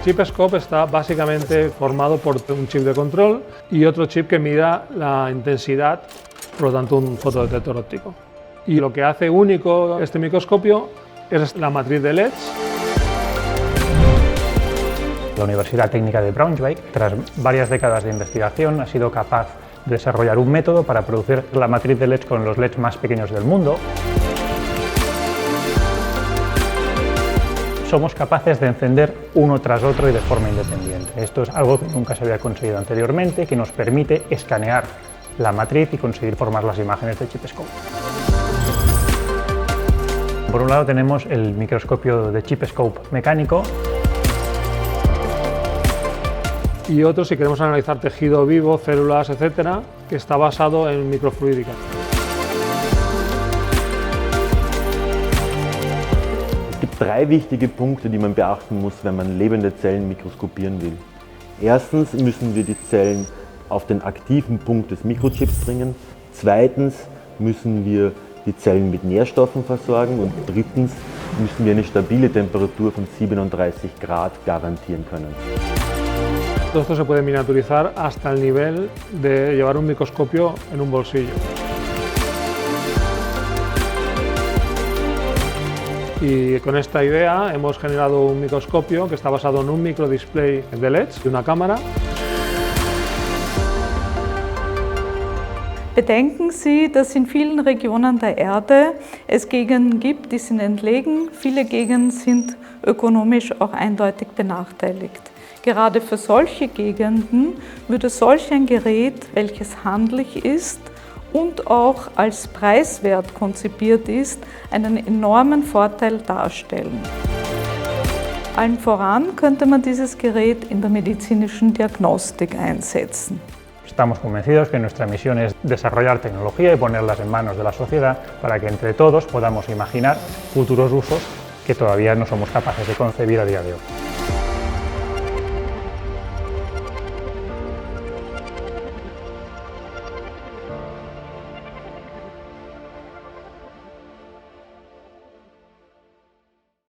ChipScope está básicamente formado por un chip de control y otro chip que mida la intensidad, por lo tanto un fotodetector óptico. Y lo que hace único este microscopio es la matriz de LEDs. La Universidad Técnica de Braunschweig, tras varias décadas de investigación, ha sido capaz de desarrollar un método para producir la matriz de LEDs con los LEDs más pequeños del mundo. Somos capaces de encender uno tras otro y de forma independiente. Esto es algo que nunca se había conseguido anteriormente, que nos permite escanear la matriz y conseguir formar las imágenes de ChipScope. Por un lado tenemos el microscopio de ChipScope mecánico. Y otro, si queremos analizar tejido vivo, células, etcétera, que está basado en microfluídica. Es gibt drei wichtige Punkte, die man beachten muss, wenn man lebende Zellen mikroskopieren will. Erstens müssen wir die Zellen auf den aktiven Punkt des Mikrochips bringen. Zweitens müssen wir die Zellen mit Nährstoffen versorgen. Und drittens müssen wir eine stabile Temperatur von 37 Grad garantieren können. Todo esto se puede miniaturizar hasta el nivel de llevar un microscopio en un bolsillo. Y con esta idea hemos generado un microscopio que está basado en un microdisplay de LEDs y una cámara. Bedenken Sie, dass in vielen Regionen der Erde es Gegenden gibt, die sind entlegen. Viele Gegenden sind ökonomisch auch eindeutig benachteiligt. Gerade für solche Gegenden würde solch ein Gerät, welches handlich ist und auch als preiswert konzipiert ist, einen enormen Vorteil darstellen. Allen voran könnte man dieses Gerät in der medizinischen Diagnostik einsetzen. Estamos convencidos que nuestra misión es desarrollar tecnología y ponerlas en manos de la sociedad para que entre todos podamos imaginar futuros usos que todavía no somos capaces de concebir a día de hoy.